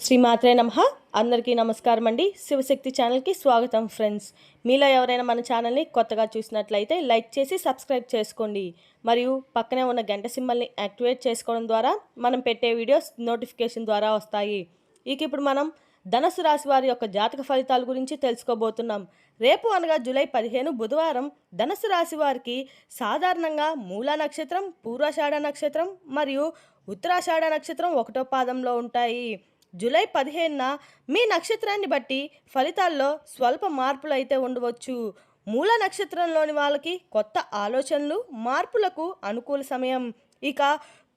శ్రీమాత్రే నమః. అందరికీ నమస్కారం అండి. శివశక్తి ఛానల్కి స్వాగతం ఫ్రెండ్స్. మీలో ఎవరైనా మన ఛానల్ని కొత్తగా చూసినట్లయితే లైక్ చేసి సబ్స్క్రైబ్ చేసుకోండి. మరియు పక్కనే ఉన్న గంట సింబల్ని యాక్టివేట్ చేసుకోవడం ద్వారా మనం పెట్టే వీడియోస్ నోటిఫికేషన్ ద్వారా వస్తాయి. ఇప్పుడు మనం ధనుసు రాశి వారి యొక్క జాతక ఫలితాల గురించి తెలుసుకోబోతున్నాం. రేపు అనగా జూలై 15 బుధవారం ధనుసు రాశి వారికి సాధారణంగా మూలా నక్షత్రం, పూర్వాషాఢ నక్షత్రం మరియు ఉత్తరాషాఢ నక్షత్రం 1వ పాదంలో ఉంటాయి. జూలై 15న మీ నక్షత్రాన్ని బట్టి ఫలితాల్లో స్వల్ప మార్పులు అయితే ఉండవచ్చు. మూల నక్షత్రంలోని వాళ్ళకి కొత్త ఆలోచనలు, మార్పులకు అనుకూల సమయం. ఇక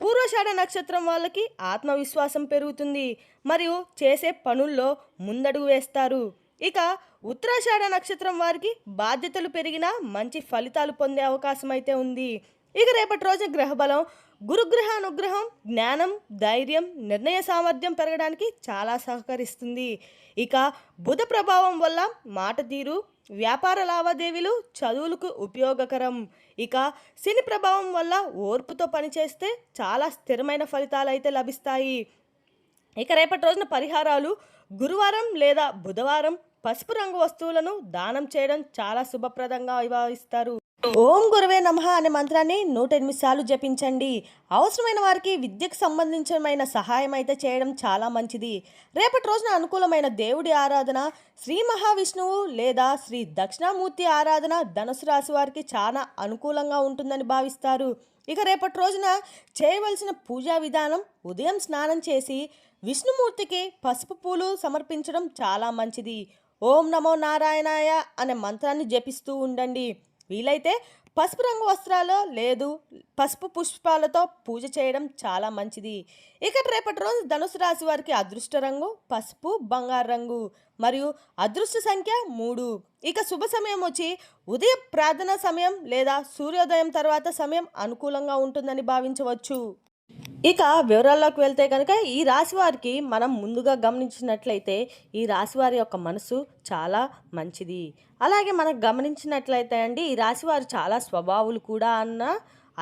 పూర్వషాఢ నక్షత్రం వాళ్ళకి ఆత్మవిశ్వాసం పెరుగుతుంది మరియు చేసే పనుల్లో ముందడుగు వేస్తారు. ఇక ఉత్తరాషాఢ నక్షత్రం వారికి బాధ్యతలు పెరిగినా మంచి ఫలితాలు పొందే అవకాశం అయితే ఉంది. ఇక రేపటి రోజు గ్రహబలం గురుగ్రహ అనుగ్రహం జ్ఞానం, ధైర్యం, నిర్ణయ సామర్థ్యం పెరగడానికి చాలా సహకరిస్తుంది. ఇక బుధ ప్రభావం వల్ల మాట తీరు, వ్యాపార లావాదేవీలు, చదువులకు ఉపయోగకరం. ఇక శని ప్రభావం వల్ల ఓర్పుతో పనిచేస్తే చాలా స్థిరమైన ఫలితాలు అయితే లభిస్తాయి. ఇక రేపటి రోజున పరిహారాలు: గురువారం లేదా బుధవారం పసుపు రంగు వస్తువులను దానం చేయడం చాలా శుభప్రదంగా భావిస్తారు. ఓం గురువే నమః అనే మంత్రాన్ని 108 సార్లు జపించండి. అవసరమైన వారికి విద్యకు సంబంధించిన సహాయం అయితే చేయడం చాలా మంచిది. రేపటి రోజున అనుకూలమైన దేవుడి ఆరాధన శ్రీ మహావిష్ణువు లేదా శ్రీ దక్షిణామూర్తి ఆరాధన ధనుసు రాశి వారికి చాలా అనుకూలంగా ఉంటుందని భావిస్తారు. ఇక రేపటి రోజున చేయవలసిన పూజా విధానం: ఉదయం స్నానం చేసి విష్ణుమూర్తికి పసుపు పూలు సమర్పించడం చాలా మంచిది. ఓం నమో నారాయణాయ అనే మంత్రాన్ని జపిస్తూ ఉండండి. వీలైతే పసుపు రంగు వస్త్రాలు లేదు పసుపు పుష్పాలతో పూజ చేయడం చాలా మంచిది. ఇక రేపటి రోజు ధనుసు రాశి వారికి అదృష్ట రంగు పసుపు, బంగారు రంగు మరియు అదృష్ట సంఖ్య 3. ఇక శుభ సమయం వచ్చి ఉదయం ప్రార్థన సమయం లేదా సూర్యోదయం తర్వాత సమయం అనుకూలంగా ఉంటుందని భావించవచ్చు. ఇక వివరాల్లోకి వెళ్తే కనుక ఈ రాశి వారికి మనం ముందుగా గమనించినట్లయితే ఈ రాశి వారి యొక్క మనసు చాలా మంచిది. అలాగే మనం గమనించినట్లయితే అండి ఈ రాశి వారు చాలా స్వభావులు కూడా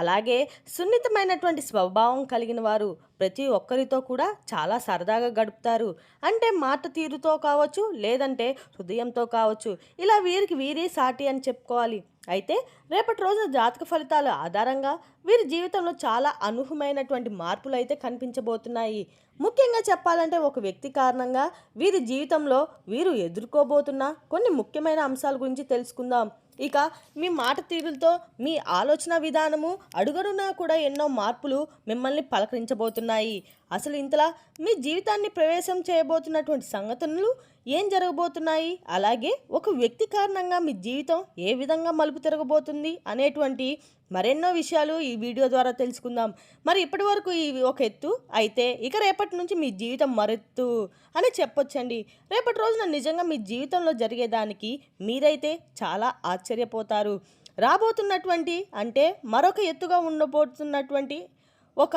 అలాగే సున్నితమైనటువంటి స్వభావం కలిగిన వారు. ప్రతి ఒక్కరితో కూడా చాలా సరదాగా గడుపుతారు. అంటే మాట తీరుతో కావచ్చు, లేదంటే హృదయంతో కావచ్చు. ఇలా వీరి సాటి అని చెప్పుకోవాలి. అయితే రేపటి రోజు జాతక ఫలితాల ఆధారంగా వీరి జీవితంలో చాలా అనూహ్యమైనటువంటి మార్పులు అయితే కనిపించబోతున్నాయి. ముఖ్యంగా చెప్పాలంటే ఒక వ్యక్తి కారణంగా వీరి జీవితంలో వీరు ఎదుర్కోబోతున్న కొన్ని ముఖ్యమైన అంశాల గురించి తెలుసుకుందాం. ఇక మీ మాట తీరులతో మీ ఆలోచన విధానము అడుగడునా కూడా ఎన్నో మార్పులు మిమ్మల్ని పలకరించబోతున్నాయి. అసలు ఇంతలా మీ జీవితాన్ని ప్రవేశం చేయబోతున్నటువంటి సంఘటనలు ఏం జరగబోతున్నాయి, అలాగే ఒక వ్యక్తి కారణంగా మీ జీవితం ఏ విధంగా మలుపు తిరగబోతుంది అనేటువంటి మరెన్నో విషయాలు ఈ వీడియో ద్వారా తెలుసుకుందాం. మరి ఇప్పటి వరకు ఇవి ఒక ఎత్తు అయితే ఇక రేపటి నుంచి మీ జీవితం మరెత్తు అని చెప్పొచ్చండి. రేపటి రోజున నిజంగా మీ జీవితంలో జరిగేదానికి మీరైతే చాలా ఆశ్చర్యపోతారు. రాబోతున్నటువంటి అంటే మరొక ఎత్తుగా ఉండబోతున్నటువంటి ఒక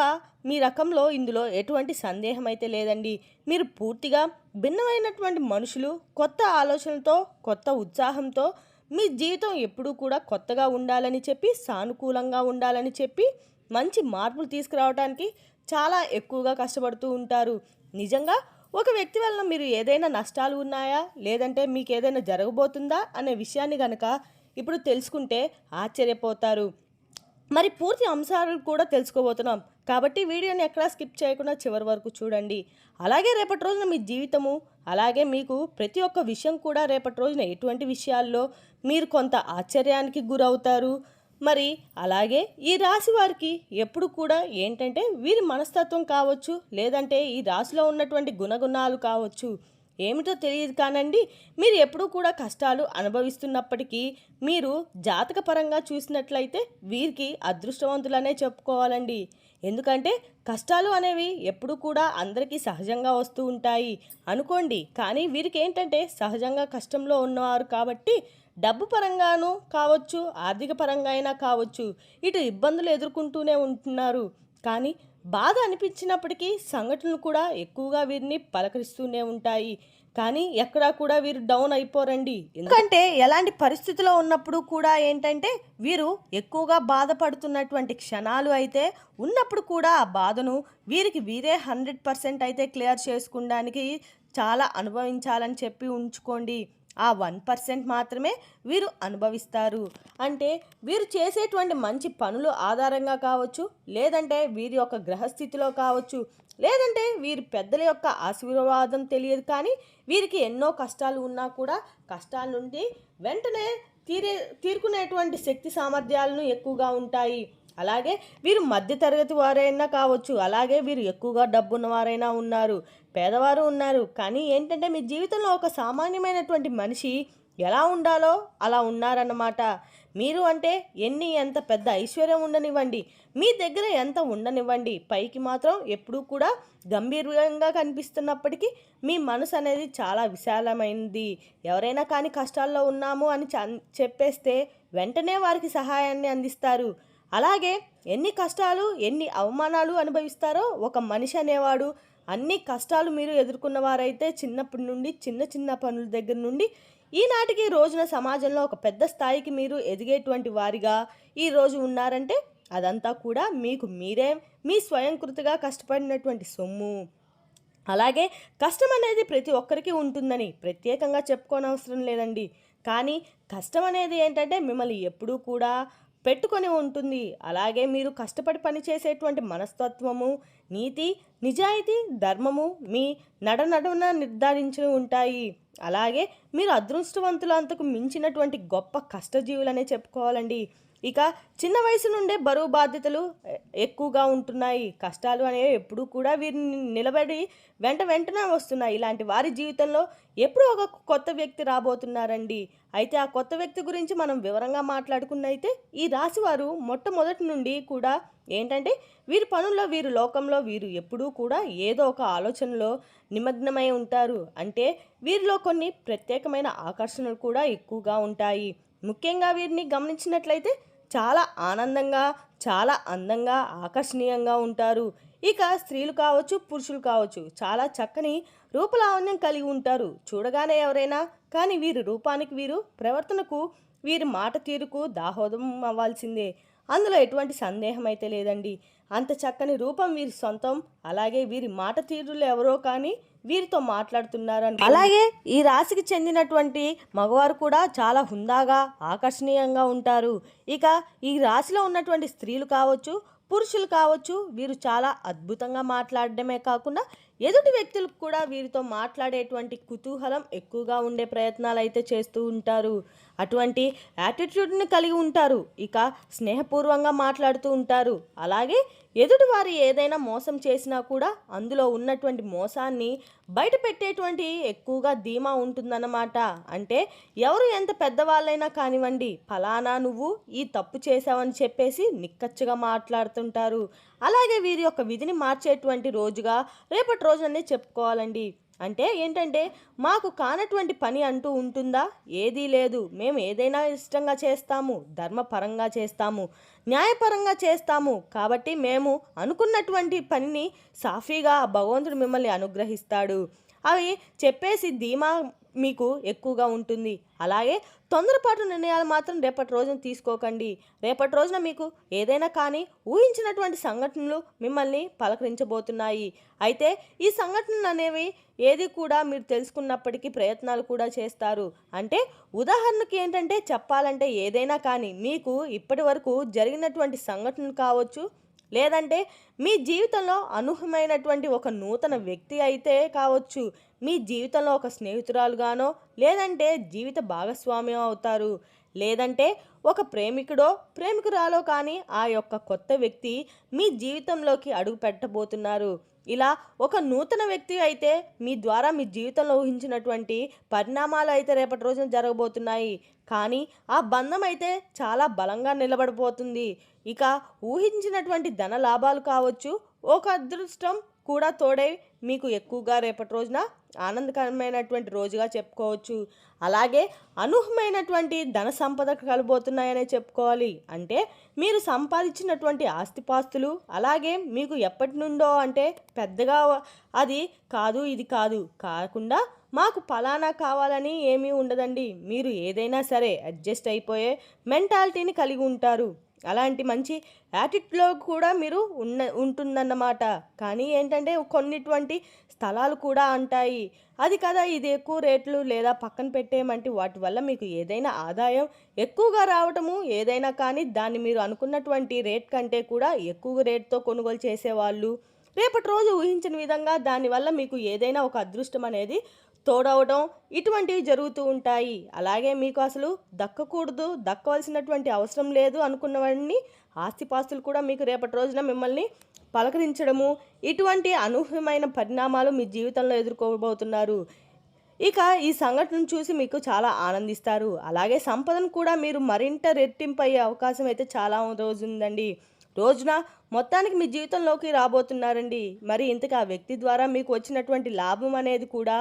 మీ రకంలో ఇందులో ఎటువంటి సందేహం అయితే లేదండి. మీరు పూర్తిగా భిన్నమైనటువంటి మనుషులు, కొత్త ఆలోచనలతో, కొత్త ఉత్సాహంతో మీ జీవితం ఎప్పుడూ కూడా కొత్తగా ఉండాలని చెప్పి, సానుకూలంగా ఉండాలని చెప్పి, మంచి మార్పులు తీసుకురావడానికి చాలా ఎక్కువగా కష్టపడుతూ ఉంటారు. నిజంగా ఒక వ్యక్తి వలన మీరు ఏదైనా నష్టాలు ఉన్నాయా, లేదంటే మీకు ఏదైనా జరగబోతుందా అనే విషయాన్ని కనుక ఇప్పుడు తెలుసుకుంటే ఆశ్చర్యపోతారు. మరి పూర్తి అంశాలు కూడా తెలుసుకోబోతున్నాం కాబట్టి వీడియోని ఎక్కడా స్కిప్ చేయకుండా చివరి వరకు చూడండి. అలాగే రేపటి రోజున మీ జీవితము, అలాగే మీకు ప్రతి ఒక్క విషయం కూడా రేపటి రోజున ఎటువంటి విషయాల్లో మీరు కొంత ఆశ్చర్యానికి గురవుతారు. మరి అలాగే ఈ రాశి వారికి ఎప్పుడు కూడా ఏంటంటే వీరి మనస్తత్వం కావచ్చు, లేదంటే ఈ రాశిలో ఉన్నటువంటి గుణగుణాలు కావచ్చు, ఏమిటో తెలియదు కానండి మీరు ఎప్పుడూ కూడా కష్టాలు అనుభవిస్తున్నప్పటికీ మీరు జాతకపరంగా చూసినట్లయితే వీరికి అదృష్టవంతులనే చెప్పుకోవాలండి. ఎందుకంటే కష్టాలు అనేవి ఎప్పుడు కూడా అందరికీ సహజంగా వస్తూ ఉంటాయి అనుకోండి. కానీ వీరికి ఏంటంటే సహజంగా కష్టంలో ఉన్నవారు కాబట్టి డబ్బు పరంగానూ కావచ్చు, ఆర్థిక పరంగా అయినా కావచ్చు, ఇటు ఇబ్బందులు ఎదుర్కొంటూనే ఉంటున్నారు. కానీ బాధ అనిపించినప్పటికీ సంఘటనలు కూడా ఎక్కువగా వీరిని పలకరిస్తూనే ఉంటాయి. కానీ ఎక్కడా కూడా వీరు డౌన్ అయిపోరండి. ఎందుకంటే ఎలాంటి పరిస్థితిలో ఉన్నప్పుడు కూడా ఏంటంటే వీరు ఎక్కువగా బాధపడుతున్నటువంటి క్షణాలు అయితే ఉన్నప్పుడు కూడా ఆ బాధను వీరికి వీరే 100% అయితే క్లియర్ చేసుకోవడానికి చాలా అనుభవించాలని చెప్పి ఉంచుకోండి. ఆ 1% మాత్రమే వీరు అనుభవిస్తారు. అంటే వీరు చేసేటువంటి మంచి పనులు ఆధారంగా కావచ్చు, లేదంటే వీరి యొక్క గ్రహస్థితిలో కావచ్చు, లేదంటే వీరి పెద్దల యొక్క ఆశీర్వాదం తెలియదు కానీ వీరికి ఎన్నో కష్టాలు ఉన్నా కూడా కష్టాల నుండి వెంటనే తీరుకునేటువంటి శక్తి సామర్థ్యాలను ఎక్కువగా ఉంటాయి. అలాగే వీరు మధ్యతరగతి వారైనా కావచ్చు, అలాగే వీరు ఎక్కువగా డబ్బున్న వారైనా ఉన్నారు, పేదవారు ఉన్నారు. కానీ ఏంటంటే మీ జీవితంలో ఒక సామాన్యమైనటువంటి మనిషి ఎలా ఉండాలో అలా ఉన్నారన్నమాట. మీరు అంటే ఎంత పెద్ద ఐశ్వర్యం ఉండనివ్వండి, మీ దగ్గర ఎంత ఉండనివ్వండి, పైకి మాత్రం ఎప్పుడూ కూడా గంభీరంగా కనిపిస్తున్నప్పటికీ మీ మనసు అనేది చాలా విశాలమైనది. ఎవరైనా కానీ కష్టాల్లో ఉన్నాము అని చెప్పేస్తే వెంటనే వారికి సహాయాన్ని అందిస్తారు. అలాగే ఎన్ని కష్టాలు ఎన్ని అవమానాలు అనుభవిస్తారో ఒక మనిషి అనేవాడు. అన్ని కష్టాలు మీరు ఎదుర్కొన్న వారైతే చిన్నప్పటి నుండి చిన్న చిన్న పనుల దగ్గర నుండి ఈనాటికి రోజున సమాజంలో ఒక పెద్ద స్థాయికి మీరు ఎదిగేటువంటి వారిగా ఈరోజు ఉన్నారంటే అదంతా కూడా మీకు మీరే మీ స్వయంకృతగా కష్టపడినటువంటి సొమ్ము. అలాగే కష్టం అనేది ప్రతి ఒక్కరికి ఉంటుందని ప్రత్యేకంగా చెప్పుకోనవసరం లేదండి. కానీ కష్టం అనేది ఏంటంటే మిమ్మల్ని ఎప్పుడూ కూడా పెట్టుకొని ఉంటుంది. అలాగే మీరు కష్టపడి పనిచేసేటువంటి మనస్తత్వము, నీతి, నిజాయితీ, ధర్మము మీ నడనడున నిర్ధారించి ఉంటాయి. అలాగే మీరు అదృష్టవంతులు అంతకు మించినటువంటి గొప్ప కష్టజీవులనే చెప్పుకోవాలండి. ఇక చిన్న వయసు నుండే బరువు బాధ్యతలు ఎక్కువగా ఉంటున్నాయి. కష్టాలు అనేవి ఎప్పుడూ కూడా వీరిని నిలబడి వెంటనే వస్తున్నాయి. ఇలాంటి వారి జీవితంలో ఎప్పుడూ ఒక కొత్త వ్యక్తి రాబోతున్నారండి. అయితే ఆ కొత్త వ్యక్తి గురించి మనం వివరంగా మాట్లాడుకున్నైతే ఈ రాశి వారు మొట్టమొదటి నుండి కూడా ఏంటంటే వీరి పనుల్లో వీరి లోకంలో వీరు ఎప్పుడూ కూడా ఏదో ఒక ఆలోచనలో నిమగ్నమై ఉంటారు. అంటే వీరిలో కొన్ని ప్రత్యేకమైన ఆకర్షణలు కూడా ఎక్కువగా ఉంటాయి. ముఖ్యంగా వీరిని గమనించినట్లయితే చాలా ఆనందంగా, చాలా అందంగా, ఆకర్షణీయంగా ఉంటారు. ఇక స్త్రీలు కావచ్చు, పురుషులు కావచ్చు, చాలా చక్కని రూపలావణ్యం కలిగి ఉంటారు. చూడగానే ఎవరైనా కానీ వీరి రూపానికి, వీరు ప్రవర్తనకు, వీరి మాట తీరుకు దాహోదం అవ్వాల్సిందే. అందులో ఎటువంటి సందేహం అయితే లేదండి. అంత చక్కని రూపం వీరి సొంతం. అలాగే వీరి మాట తీరులు ఎవరో కానీ వీరితో మాట్లాడుతున్నారని. అలాగే ఈ రాశికి చెందినటువంటి మగవారు కూడా చాలా హుందాగా, ఆకర్షణీయంగా ఉంటారు. ఇక ఈ రాశిలో ఉన్నటువంటి స్త్రీలు కావచ్చు, పురుషులు కావచ్చు, వీరు చాలా అద్భుతంగా మాట్లాడడమే కాకుండా ఎదుటి వ్యక్తులకు కూడా వీరితో మాట్లాడేటువంటి కుతూహలం ఎక్కువగా ఉండే ప్రయత్నాలు అయితే చేస్తూ ఉంటారు. అటువంటి యాటిట్యూడ్ని కలిగి ఉంటారు. ఇక స్నేహపూర్వంగా మాట్లాడుతూ ఉంటారు. అలాగే ఎదుటి వారు ఏదైనా మోసం చేసినా కూడా అందులో ఉన్నటువంటి మోసాన్ని బయట పెట్టేటువంటి ఎక్కువగా ధీమా ఉంటుందన్నమాట. అంటే ఎవరు ఎంత పెద్దవాళ్ళైనా కానివ్వండి, ఫలానా నువ్వు ఈ తప్పు చేసావని చెప్పేసి నిక్కచ్చిగా మాట్లాడుతుంటారు. అలాగే వీరి యొక్క విధిని మార్చేటువంటి రోజుగా రేపటి రోజునే చెప్పుకోవాలండి. అంటే ఏంటంటే మాకు కానటువంటి పని అంటూ ఉంటుందా? ఏదీ లేదు. మేము ఏదైనా ఇష్టంగా చేస్తాము, ధర్మపరంగా చేస్తాము, న్యాయపరంగా చేస్తాము. కాబట్టి మేము అనుకున్నటువంటి పనిని సాఫీగా భగవంతుడు మిమ్మల్ని అనుగ్రహిస్తాడు. అవి చెప్పేసి ధీమా మీకు ఎక్కువగా ఉంటుంది. అలాగే తొందరపాటు నిర్ణయాలు మాత్రం రేపటి రోజున తీసుకోకండి. రేపటి రోజున మీకు ఏదైనా కానీ ఊహించినటువంటి సంఘటనలు మిమ్మల్ని పలకరించబోతున్నాయి. అయితే ఈ సంఘటనలు అనేవి ఏది కూడా మీరు తెలుసుకున్నప్పటికీ ప్రయత్నాలు కూడా చేస్తారు. అంటే ఉదాహరణకి ఏంటంటే చెప్పాలంటే ఏదైనా కానీ మీకు ఇప్పటి వరకు జరిగినటువంటి సంఘటనలు కావచ్చు, లేదంటే మీ జీవితంలో అనూహ్యమైనటువంటి ఒక నూతన వ్యక్తి అయితే కావచ్చు, మీ జీవితంలో ఒక స్నేహితురాలుగానో, లేదంటే జీవిత భాగస్వామ్యం అవుతారు, లేదంటే ఒక ప్రేమికుడో ప్రేమికురాలో కానీ ఆ యొక్క కొత్త వ్యక్తి మీ జీవితంలోకి అడుగు పెట్టబోతున్నారు. ఇలా ఒక నూతన వ్యక్తి అయితే మీ ద్వారా మీ జీవితంలో ఊహించినటువంటి పరిణామాలు అయితే రేపటి రోజున జరగబోతున్నాయి. కానీ ఆ బంధం అయితే చాలా బలంగా నిలబడిపోతుంది. ఇక ఊహించినటువంటి ధన లాభాలు కావచ్చు, ఒక అదృష్టం, కూడా తోడై మీకు ఎక్కువగా రేపటి రోజున ఆనందకరమైనటువంటి రోజుగా చెప్పుకోవచ్చు. అలాగే అనూహ్యమైనటువంటి ధన సంపద కలబోతున్నాయనే చెప్పుకోవాలి. అంటే మీరు సంపాదించినటువంటి ఆస్తిపాస్తులు అలాగే మీకు ఎప్పటి నుండో అంటే పెద్దగా అది కాదు ఇది కాదు కాకుండా మాకు ఫలానా కావాలని ఏమీ ఉండదండి. మీరు ఏదైనా సరే అడ్జస్ట్ అయిపోయే మెంటాలిటీని కలిగి ఉంటారు. అలాంటి మంచి యాటిట్యూడ్లో కూడా మీరు ఉంటుందన్నమాట. కానీ ఏంటంటే కొన్నిటువంటి స్థలాలు కూడా అంటాయి, అది కదా ఇది ఎక్కువ రేట్లు లేదా పక్కన పెట్టేయమంటే వాటి వల్ల మీకు ఏదైనా ఆదాయం ఎక్కువగా రావటము ఏదైనా కానీ దాన్ని మీరు అనుకున్నటువంటి రేట్ కంటే కూడా ఎక్కువ రేట్తో కొనుగోలు చేసేవాళ్ళు రేపటి రోజు ఊహించిన విధంగా దానివల్ల మీకు ఏదైనా ఒక అదృష్టం అనేది తోడవడం ఇటువంటివి జరుగుతూ ఉంటాయి. అలాగే మీకు అసలు దక్కవలసినటువంటి అవసరం లేదు అనుకున్నవన్నీ ఆస్తిపాస్తులు కూడా మీకు రేపటి రోజున మిమ్మల్ని పలకరించడము ఇటువంటి అనూహ్యమైన పరిణామాలు మీ జీవితంలో ఎదుర్కోబోతున్నారు. ఇక ఈ సంఘటనను చూసి మీకు చాలా ఆనందిస్తారు. అలాగే సంపదను కూడా మీరు మరింత రెట్టింపు అయ్యే అవకాశం అయితే చాలా రోజు ఉందండి. రోజున మొత్తానికి మీ జీవితంలోకి రాబోతున్నారండి. మరి ఇంతకు ఆ వ్యక్తి ద్వారా మీకు వచ్చినటువంటి లాభం అనేది కూడా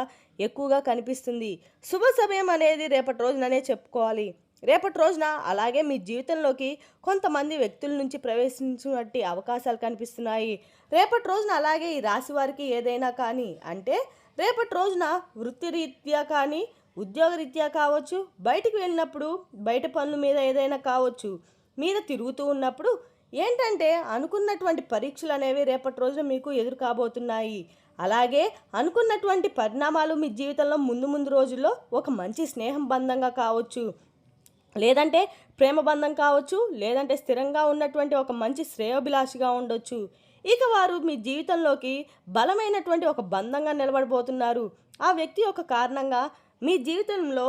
ఎక్కువగా కనిపిస్తుంది. శుభ సమయం అనేది రేపటి రోజుననే చెప్పుకోవాలి. రేపటి రోజున అలాగే మీ జీవితంలోకి కొంతమంది వ్యక్తుల నుంచి ప్రవేశించినటువంటి అవకాశాలు కనిపిస్తున్నాయి. రేపటి రోజున అలాగే ఈ రాశి వారికి ఏదైనా కానీ అంటే రేపటి రోజున వృత్తిరీత్యా కానీ ఉద్యోగరీత్యా కావచ్చు, బయటికి వెళ్ళినప్పుడు బయట పనుల మీద ఏదైనా కావచ్చు, మీద తిరుగుతూ ఉన్నప్పుడు ఏంటంటే అనుకున్నటువంటి పరీక్షలు అనేవి రేపటి రోజున మీకు ఎదురు కాబోతున్నాయి. అలాగే అనుకున్నటువంటి పరిణామాలు మీ జీవితంలో ముందు రోజుల్లో ఒక మంచి స్నేహం బంధంగా కావచ్చు, లేదంటే ప్రేమ బంధం కావచ్చు, లేదంటే స్థిరంగా ఉన్నటువంటి ఒక మంచి శ్రేయోభిలాషిగా ఉండొచ్చు. ఇక వారు మీ జీవితంలోకి బలమైనటువంటి ఒక బంధంగా నిలబడబోతున్నారు. ఆ వ్యక్తి యొక్క కారణంగా మీ జీవితంలో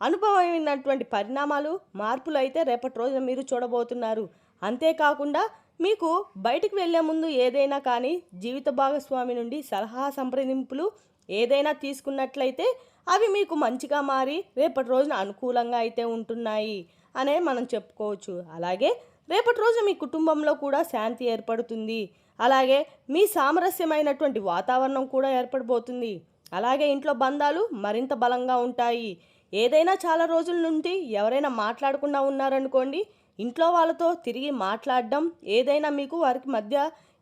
అనుభవమైనటువంటి పరిణామాలు మార్పులు అయితే రేపటి రోజున మీరు చూడబోతున్నారు. అంతేకాకుండా మీకు బయటికి వెళ్ళే ముందు ఏదైనా కానీ జీవిత భాగస్వామి నుండి సలహా సంప్రదింపులు ఏదైనా తీసుకున్నట్లయితే అవి మీకు మంచిగా మారి రేపటి రోజున అనుకూలంగా అయితే ఉంటున్నాయి అనే మనం చెప్పుకోవచ్చు. అలాగే రేపటి రోజున మీ కుటుంబంలో కూడా శాంతి ఏర్పడుతుంది. అలాగే మీ సామరస్యమైనటువంటి వాతావరణం కూడా ఏర్పడబోతుంది. అలాగే ఇంట్లో బంధాలు మరింత బలంగా ఉంటాయి. ఏదైనా చాలా రోజుల నుండి ఎవరైనా మాట్లాడకుండా ఉన్నారనుకోండి, ఇంట్లో వాళ్ళతో తిరిగి మాట్లాడడం ఏదైనా మీకు వారికి మధ్య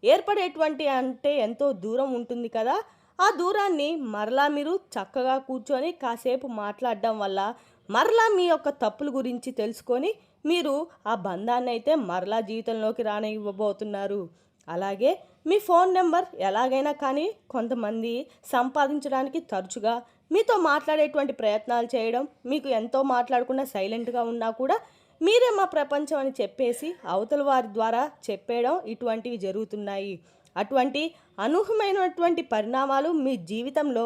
ఏర్పడేటువంటి అంటే ఎంతో దూరం ఉంటుంది కదా, ఆ దూరాన్ని మరలా మీరు చక్కగా కూర్చొని కాసేపు మాట్లాడడం వల్ల మరలా మీ యొక్క తప్పుల గురించి తెలుసుకొని మీరు ఆ బంధాన్ని అయితే మరలా జీవితంలోకి రానివ్వబోతున్నారు. అలాగే మీ ఫోన్ నెంబర్ ఎలాగైనా కానీ కొంతమంది సంపాదించడానికి తరచుగా మీతో మాట్లాడేటువంటి ప్రయత్నాలు చేయడం, మీకు ఎంతో మాట్లాడకుండా సైలెంట్గా ఉన్నా కూడా మీరే మా ప్రపంచం అని చెప్పేసి అవతల వారి ద్వారా చెప్పేయడం ఇటువంటివి జరుగుతున్నాయి. అటువంటి అనూహ్యమైనటువంటి పరిణామాలు మీ జీవితంలో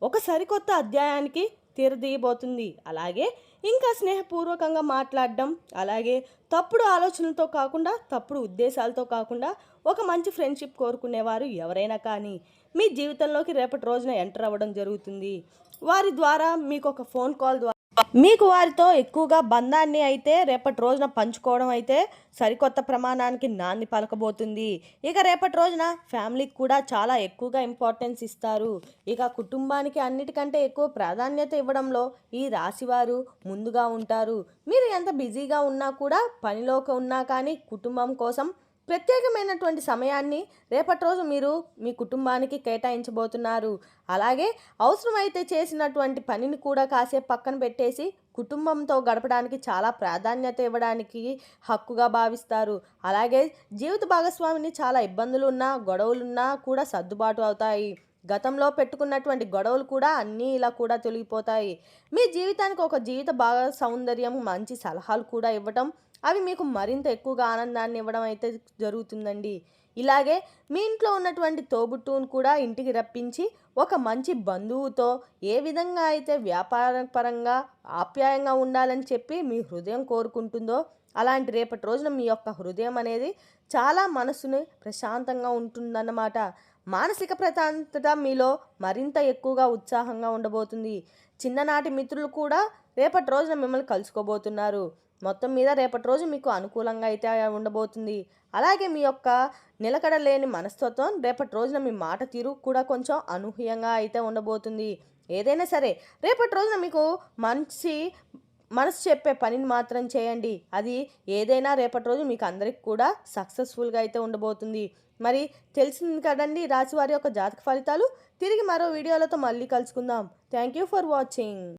ఒక సరికొత్త అధ్యాయానికి తీరదీయబోతుంది. అలాగే ఇంకా స్నేహపూర్వకంగా మాట్లాడడం, అలాగే తప్పుడు ఆలోచనలతో కాకుండా తప్పుడు ఉద్దేశాలతో కాకుండా ఒక మంచి ఫ్రెండ్షిప్ కోరుకునేవారు ఎవరైనా కానీ మీ జీవితంలోకి రేపటి రోజున ఎంటర్ అవ్వడం జరుగుతుంది. వారి ద్వారా మీకు ఒక ఫోన్ కాల్ ద్వారా మీకు వారితో ఎక్కువగా బంధాన్ని అయితే రేపటి రోజున పంచుకోవడం అయితే సరికొత్త ప్రమాణానికి నాంది పలకబోతుంది. ఇక రేపటి రోజున ఫ్యామిలీకి కూడా చాలా ఎక్కువగా ఇంపార్టెన్స్ ఇస్తారు. ఇక కుటుంబానికి అన్నిటికంటే ఎక్కువ ప్రాధాన్యత ఇవ్వడంలో ఈ రాశివారు ముందుగా ఉంటారు. మీరు ఎంత బిజీగా ఉన్నా కూడా పనిలోకి ఉన్నా కానీ కుటుంబం కోసం ప్రత్యేకమైనటువంటి సమయాన్ని రేపటి రోజు మీరు మీ కుటుంబానికి కేటాయించబోతున్నారు. అలాగే అవసరమైతే చేసినటువంటి పనిని కూడా కాసేపు పక్కన పెట్టేసి కుటుంబంతో గడపడానికి చాలా ప్రాధాన్యత ఇవ్వడానికి హక్కుగా భావిస్తారు. అలాగే జీవిత భాగస్వామిని చాలా ఇబ్బందులున్నా గొడవలున్నా కూడా సర్దుబాటు అవుతాయి. గతంలో పెట్టుకున్నటువంటి గొడవలు కూడా అన్నీ ఇలా కూడా తొలగిపోతాయి. మీ జీవితానికి ఒక జీవిత సౌందర్యం మంచి సలహాలు కూడా ఇవ్వటం అవి మీకు మరింత ఎక్కువగా ఆనందాన్ని ఇవ్వడం అయితే జరుగుతుందండి. ఇలాగే మీ ఇంట్లో ఉన్నటువంటి తోబుట్టువును కూడా ఇంటికి రప్పించి ఒక మంచి బంధువుతో ఏ విధంగా అయితే వ్యాపారపరంగా ఆప్యాయంగా ఉండాలని చెప్పి మీ హృదయం కోరుకుంటుందో అలాంటి రేపటి రోజున మీ యొక్క హృదయం అనేది చాలా మనసుని ప్రశాంతంగా ఉంటుందన్నమాట. మానసిక ప్రశాంతత మీలో మరింత ఎక్కువగా ఉత్సాహంగా ఉండబోతుంది. చిన్ననాటి మిత్రులు కూడా రేపటి రోజున మిమ్మల్ని కలుసుకోబోతున్నారు. మొత్తం మీద రేపటి రోజు మీకు అనుకూలంగా అయితే ఉండబోతుంది. అలాగే మీ యొక్క నిలకడ లేని మనస్తత్వం రేపటి రోజున మీ మాట తీరు కూడా కొంచెం అనూహ్యంగా అయితే ఉండబోతుంది. ఏదైనా సరే రేపటి రోజున మీకు మంచి మనసు చెప్పే పనిని మాత్రం చేయండి. అది ఏదైనా రేపటి రోజు మీకు అందరికి కూడా సక్సెస్ఫుల్గా అయితే ఉండబోతుంది. మరి తెలిసింది కదండి రాశివారి యొక్క జాతక ఫలితాలు. తిరిగి మరో వీడియోలతో మళ్ళీ కలుసుకుందాం. Thank you for watching.